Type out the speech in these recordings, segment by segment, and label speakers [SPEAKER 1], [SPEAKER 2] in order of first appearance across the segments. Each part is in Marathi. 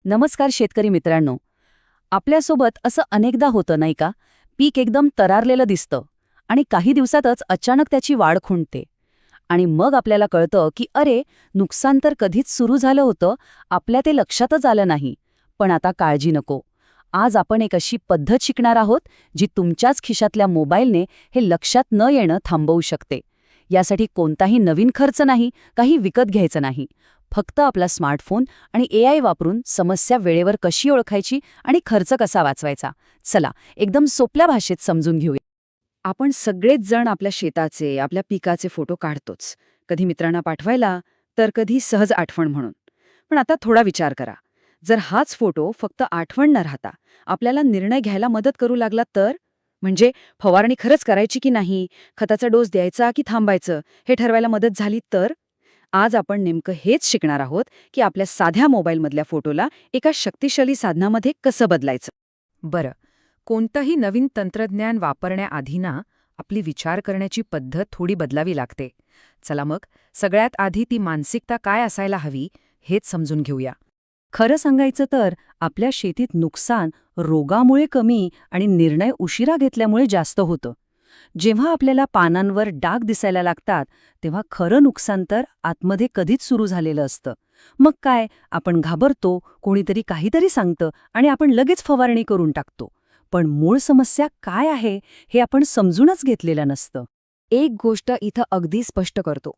[SPEAKER 1] नमस्कार शेतकरी मित्रांनो. आपल्यासोबत असं अनेकदा होतं नाही का? पीक एकदम तरारलेलं दिसतं आणि काही दिवसातच अचानक त्याची वाढ खुंटते. आणि मग आपल्याला कळतं की अरे, नुकसान तर कधीच सुरू झालं होतं, आपल्या ते लक्षातच आलं नाही. पण आता काळजी नको. आज आपण एक अशी पद्धत शिकणार आहोत जी तुमच्याच खिशातल्या मोबाईलने हे लक्षात न येणं थांबवू शकते. यासाठी कोणताही नवीन खर्च नाही, काही विकत घ्यायचं नाही. फक्त आपला स्मार्टफोन आणि एआय वापरून समस्या वेळेवर कशी ओळखायची आणि खर्च कसा वाचवायचा, चला एकदम सोप्या भाषेत समजून घेऊया. आपण सगळेच जण आपल्या शेताचे, आपल्या पिकाचे फोटो काढतोच. कधी मित्रांना पाठवायला, तर कधी सहज आठवण म्हणून. पण आता थोडा विचार करा. जर हाच फोटो फक्त आठवण न राहता आपल्याला निर्णय घ्यायला मदत करू लागला तर? म्हणजे फवारणी खरंच करायची की नाही, खताचा डोस द्यायचा की थांबायचं, हे ठरवायला मदत झाली तर? आज आपण नेमकं हेच शिकणार आहोत की आपल्या साध्या मोबाईलमधल्या फोटोला एका शक्तिशाली साधनामध्ये कसं बदलायचं.
[SPEAKER 2] बरं, कोणतंही नवीन तंत्रज्ञान वापरण्याआधी ना आपली विचार करण्याची पद्धत थोडी बदलावी लागते. चला मग, सगळ्यात आधी ती मानसिकता काय असायला हवी हेच समजून घेऊया.
[SPEAKER 1] खरं सांगायचं तर आपल्या शेतीत नुकसान रोगामुळे कमी आणि निर्णय उशिरा घेतल्यामुळे जास्त होतं. जेव्हा आपल्याला पानांवर डाग दिसायला लागतात तेव्हा खरं नुकसान तर आतमध्ये कधीच सुरू झालेलं असतं. मग काय, आपण घाबरतो, कोणीतरी काहीतरी सांगतं आणि आपण लगेच फवारणी करून टाकतो. पण मूळ समस्या काय आहे हे आपण समजूनच घेतलेलं नसतं. एक गोष्ट इथं अगदी स्पष्ट करतो.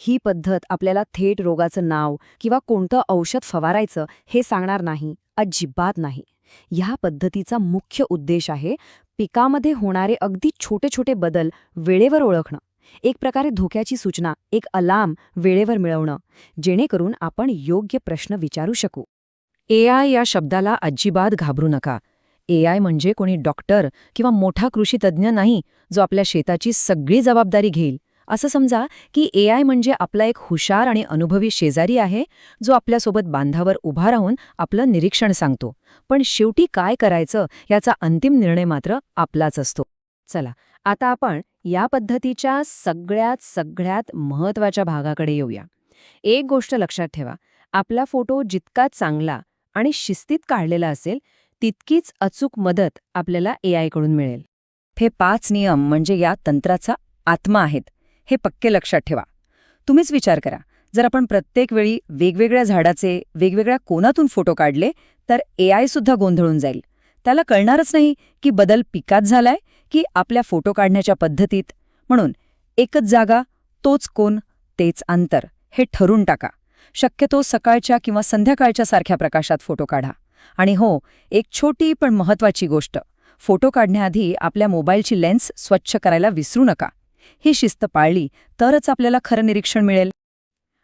[SPEAKER 1] ही पद्धत आपल्याला थेट रोगाचं नाव किंवा कोणतं औषध फवारायचं हे सांगणार नाही, अजिबात नाही. ह्या पद्धतीचा मुख्य उद्देश आहे पिकामध्ये होणारे अगदी छोटे छोटे बदल वेळेवर ओळखणं. एक प्रकारे धोक्याची सूचना, एक अलार्म वेळेवर मिळवणं, जेणेकरून आपण योग्य प्रश्न विचारू शकू.
[SPEAKER 2] एआय या शब्दाला अजिबात घाबरू नका. एआय म्हणजे कोणी डॉक्टर किंवा मोठा कृषीतज्ञ नाही, जो आपल्या शेताची सगळी जबाबदारी घेईल. असं समजा की एआय म्हणजे आपला एक हुशार आणि अनुभवी शेजारी आहे, जो आपल्यासोबत बांधावर उभा राहून आपलं निरीक्षण सांगतो. पण शेवटी काय करायचं याचा अंतिम निर्णय मात्र आपलाच असतो. चला, आता आपण या पद्धतीच्या सगळ्यात महत्त्वाच्या भागाकडे येऊया. एक गोष्ट लक्षात ठेवा, आपला फोटो जितका चांगला आणि शिस्तीत काढलेला असेल, तितकीच अचूक मदत आपल्याला एआय कडून मिळेल.
[SPEAKER 1] हे 5 नियम म्हणजे या तंत्राचा आत्मा आहेत, हे पक्के लक्षात ठेवा. तुम्हीच विचार करा, जर आपण प्रत्येक वेळी वेगवेगळ्या झाडाचे वेगवेगळ्या कोनातून फोटो काढले तर एआय सुद्धा गोंधळून जाईल. त्याला कळणारच नाही की बदल पिकात झालाय की आपल्या फोटो काढण्याच्या पद्धतीत. म्हणून एकच जागा, तोच कोन, तेच अंतर हे ठरून टाका. शक्यतो सकाळच्या किंवा संध्याकाळच्या सारख्या प्रकाशात फोटो काढा. आणि हो, एक छोटी पण महत्त्वाची गोष्ट, फोटो काढण्याआधी आपल्या मोबाईलची लेन्स स्वच्छ करायला विसरू नका. ही शिस्त पाळली तरच आपल्याला खरं निरीक्षण मिळेल.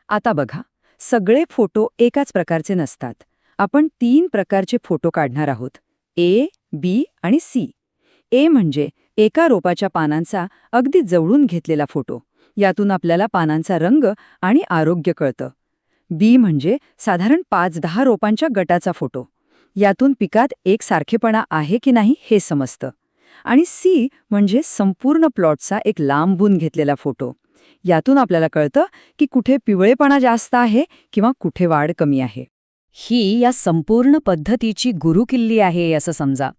[SPEAKER 1] आता बघा, सगळे फोटो एकाच प्रकारचे नसतात. आपण 3 प्रकारचे फोटो काढणार आहोत, ए, बी आणि सी. ए म्हणजे एका रोपाच्या पानांचा अगदी जवळून घेतलेला फोटो. यातून आपल्याला पानांचा रंग आणि आरोग्य कळतं. बी म्हणजे साधारण 5-10 रोपांच्या गटाचा फोटो. यातून पिकात एकसारखेपणा आहे की नाही हे समजतं. आणि सी म्हणजे संपूर्ण प्लॉटचा एक लांबून घेतलेला फोटो. यातून आपल्याला कळतं की कुठे पिवळेपणा जास्त आहे किंवा कुठे वाढ कमी आहे. ही या संपूर्ण पद्धतीची गुरुकिल्ली आहे असं समजा.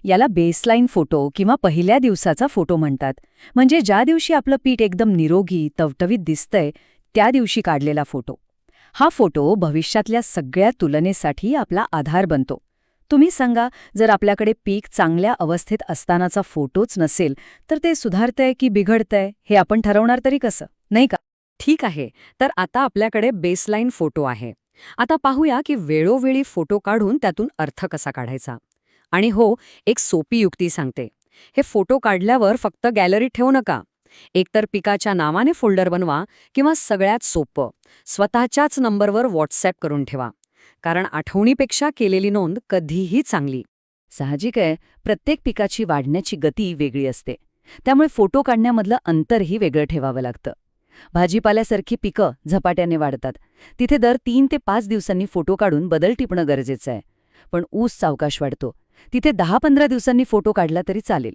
[SPEAKER 1] याला बेसलाईन फोटो किंवा पहिल्या दिवसाचा फोटो म्हणतात. म्हणजे ज्या दिवशी आपलं पीक एकदम निरोगी, टवटवीत दिसतंय त्या दिवशी काढलेला फोटो. हा फोटो भविष्यातल्या सगळ्या तुलनेसाठी आपला आधार बनतो. तुम्ही सांगा, जर आपल्याकडे पीक चांगल्या अवस्थेत असतानाचा फोटोच नसेल तर ते सुधारतंय की बिघडतंय हे आपण ठरवणार तरी कसं, नाही का? ठीक आहे, तर आता आपल्याकडे बेसलाईन फोटो आहे. आता पाहूया की वेळोवेळी फोटो काढून त्यातून अर्थ कसा काढायचा. आणि हो, एक सोपी युक्ती सांगते. हे फोटो काढल्यावर फक्त गॅलरीत ठेवू नका. एकतर पिकाच्या नावाने फोल्डर बनवा किंवा सगळ्यात सोपं, स्वतःच्याच नंबरवर व्हॉट्सॲप करून ठेवा. कारण आठवणीपेक्षा केलेली नोंद कधीही चांगली. साहजिक आहे, प्रत्येक पिकाची वाढण्याची गती वेगळी असते. त्यामुळे फोटो काढण्यामधलं अंतरही वेगळं ठेवावं लागतं. भाजीपाल्यासारखी पिकं झपाट्याने वाढतात. तिथे दर 3 ते 5 दिवसांनी फोटो काढून बदल टिपणं गरजेचं आहे. पण ऊस सावकाश वाढतो. तिथे 10-15 दिवसांनी फोटो काढला तरी चालेल.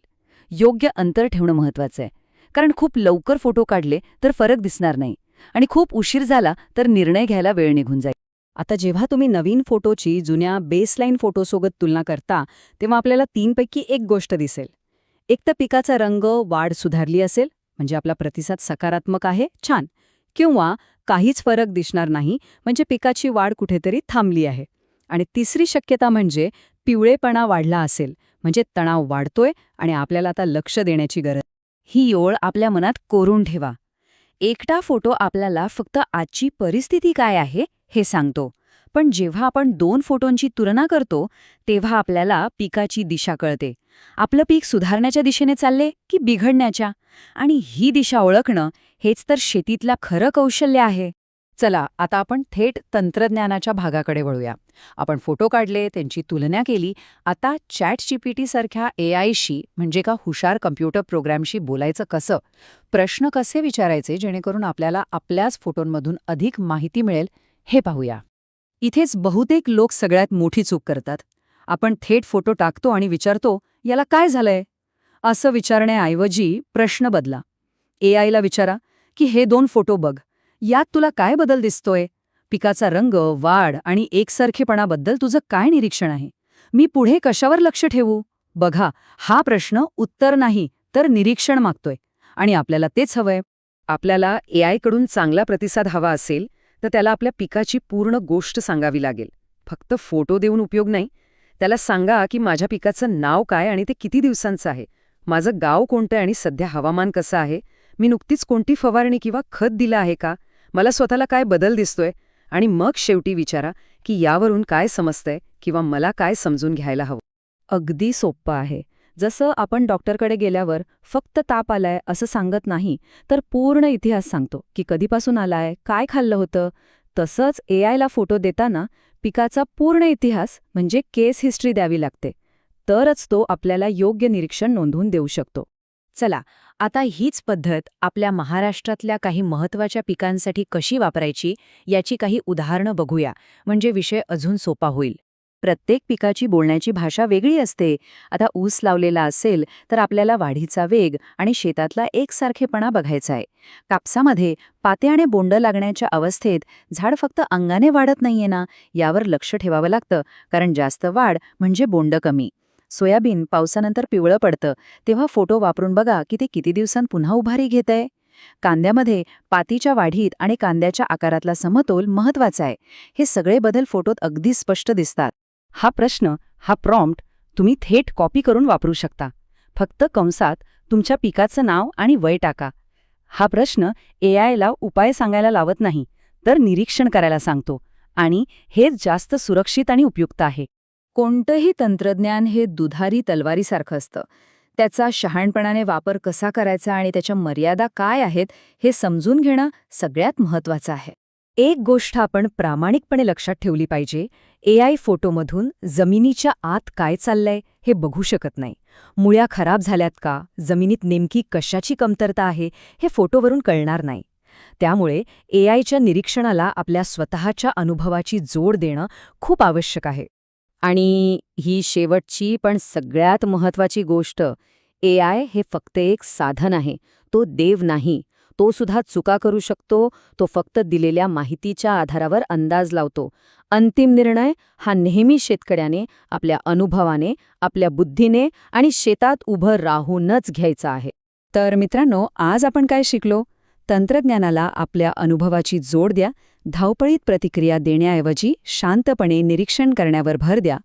[SPEAKER 1] योग्य अंतर ठेवणं महत्त्वाचं आहे. कारण खूप लवकर फोटो काढले तर फरक दिसणार नाही आणि खूप उशीर झाला तर निर्णय घ्यायला वेळ निघून जाईल. आता जेव्हा तुम्ही नवीन फोटोची जुन्या बेसलाईन फोटोसोबत तुलना करता तेव्हा आपल्याला 3पैकी एक गोष्ट दिसेल. एक तर पिकाचा रंग, वाढ सुधारली असेल, म्हणजे आपला प्रतिसाद सकारात्मक आहे, छान. किंवा काहीच फरक दिसणार नाही, म्हणजे पिकाची वाढ कुठेतरी थांबली आहे. आणि तिसरी शक्यता म्हणजे पिवळेपणा वाढला असेल, म्हणजे तणाव वाढतोय आणि आपल्याला आता लक्ष देण्याची गरज. ही ओळ आपल्या मनात कोरून ठेवा. एकटा फोटो आपल्याला फक्त आजची परिस्थिती काय आहे हे सांगतो, पण जेव्हा आपण 2 फोटोंची तुलना करतो तेव्हा आपल्याला पिकाची दिशा कळते. आपलं पीक सुधारण्याच्या दिशेने चालले की बिघडण्याच्या? आणि ही दिशा ओळखणं हेच तर शेतीतलं खरं कौशल्य आहे. चला, आता आपण थेट तंत्रज्ञानाच्या भागाकडे वळूया. आपण फोटो काढले, त्यांची तुलना केली. आता ChatGPT सारख्या AIशी, म्हणजे का हुशार कम्प्युटर प्रोग्रॅमशी बोलायचं कसं? प्रश्न कसे विचारायचे जेणेकरून आपल्याला आपल्याच फोटोंमधून अधिक माहिती मिळेल हे पाहूया. इथेच बहुतेक लोक सगळ्यात मोठी चूक करतात. आपण थेट फोटो टाकतो आणि विचारतो, याला काय झालंय? असं विचारण्याऐवजी प्रश्न बदला. AIला विचारा की हे 2 फोटो बघ, यात तुला काय बदल दिसतोय? पिकाचा रंग, वाढ आणि एकसारखेपणाबद्दल तुझं काय निरीक्षण आहे? मी पुढे कशावर लक्ष ठेवू? बघा, हा प्रश्न उत्तर नाही तर निरीक्षण मागतोय. आणि आपल्याला तेच हवंय. आपल्याला AIकडून चांगला प्रतिसाद हवा असेल तर त्याला आपल्या पिकाची पूर्ण गोष्ट सांगावी लागेल. फक्त फोटो देऊन उपयोग नाही. त्याला सांगा की माझ्या पिकाचं नाव काय आणि ते किती दिवसांचं आहे, माझं गाव कोणतं आणि सध्या हवामान कसं आहे, मी नुकतीच कोणती फवारणी किंवा खत दिलं आहे का, मला स्वतःला काय बदल दिसतोय, आणि मग शेवटी विचारा की यावरून काय समजतंय किंवा मला काय समजून घ्यायला हवं. अगदी सोपं आहे. जसं आपण डॉक्टरकडे गेल्यावर फक्त ताप आलाय असं सांगत नाही, तर पूर्ण इतिहास सांगतो की कधीपासून आलाय, काय खाल्लं होतं. तसंच AIला फोटो देताना पिकाचा पूर्ण इतिहास म्हणजे केस हिस्ट्री द्यावी लागते. तरच तो आपल्याला योग्य निरीक्षण नोंदवून देऊ शकतो. चला, आता हीच पद्धत आपल्या महाराष्ट्रातल्या काही महत्त्वाच्या पिकांसाठी कशी वापरायची याची काही उदाहरणं बघूया, म्हणजे विषय अजून सोपा होईल. प्रत्येक पिकाची बोलण्याची भाषा वेगळी असते. आता ऊस लावलेला असेल तर आपल्याला वाढीचा वेग आणि शेतातला एकसारखेपणा बघायचा आहे. कापसामध्ये पाते आणि बोंड लागण्याच्या अवस्थेत झाड फक्त अंगाने वाढत नाहीये ना, यावर लक्ष ठेवावं लागतं, कारण जास्त वाढ म्हणजे बोंड कमी. सोयाबीन पावसानंतर पिवळं पडतं, तेव्हा फोटो वापरून बघा की ते किती दिवसांत पुन्हा उभारी घेतंय. कांद्यामध्ये पातीच्या वाढीत आणि कांद्याच्या आकारातला समतोल महत्वाचा आहे. हे सगळे बदल फोटोत अगदी स्पष्ट दिसतात. हा प्रश्न, हा प्रॉम्प्ट तुम्ही थेट कॉपी करून वापरू शकता. फक्त कंसात तुमच्या पिकाचं नाव आणि वय टाका. हा प्रश्न AIला उपाय सांगायला लावत नाही, तर निरीक्षण करायला सांगतो. आणि हेच जास्त सुरक्षित आणि उपयुक्त आहे. कोणतंही तंत्रज्ञान हे दुधारी तलवारीसारखं असतं. त्याचा शहाणपणाने वापर कसा करायचा आणि त्याच्या मर्यादा काय आहेत हे समजून घेणं सगळ्यात महत्त्वाचं आहे. एक गोष्ट आपण प्रामाणिकपणे लक्षात ठेवली पाहिजे, AI फोटोमधून जमिनीच्या आत काय चाललंय हे बघू शकत नाही. मुळ्या खराब झाल्यात का, जमिनीत नेमकी कशाची कमतरता आहे हे फोटोवरून कळणार नाही. त्यामुळे AIच्या निरीक्षणाला आपल्या स्वतःच्या अनुभवाची जोड देणं खूप आवश्यक आहे. आणि ही शेवटची पण सगळ्यात महत्त्वाची गोष्ट, AI हे फक्त एक साधन आहे, तो देव नाही. तो सुद्धा चुका करू शकतो. तो फक्त दिलेल्या माहितीच्या आधारावर अंदाज लावतो. अंतिम निर्णय हा नेहमी शेतकऱ्याने आपल्या अनुभवाने, आपल्या बुद्धीने आणि शेतात उभं राहूनच घ्यायचा आहे. तर मित्रांनो, आज आपण काय शिकलो? तंत्रज्ञानाला आपल्या अनुभवाची जोड द्या. धावपळीत प्रतिक्रिया देण्याऐवजी शांतपणे निरीक्षण करण्यावर भर द्या.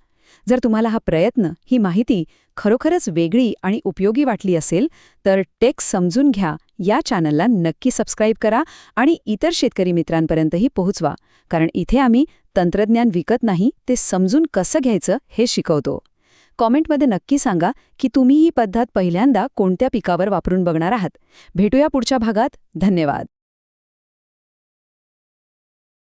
[SPEAKER 1] जर तुम्हाला हा प्रयत्न, ही माहिती खरोखरच वेगळी आणि उपयोगी वाटली असेल तर टेक समजून घ्या या चॅनलला नक्की सबस्क्राईब करा आणि इतर शेतकरी मित्रांपर्यंतही पोहोचवा, कारण इथे आम्ही तंत्रज्ञान विकत नाही, ते समजून कसं घ्यायचं हे शिकवतो. कॉमेंटमध्ये नक्की सांगा की तुम्ही ही पद्धत पहिल्यांदा कोणत्या पिकावर वापरून बघणार आहात. भेटूया पुढच्या भागात. धन्यवाद.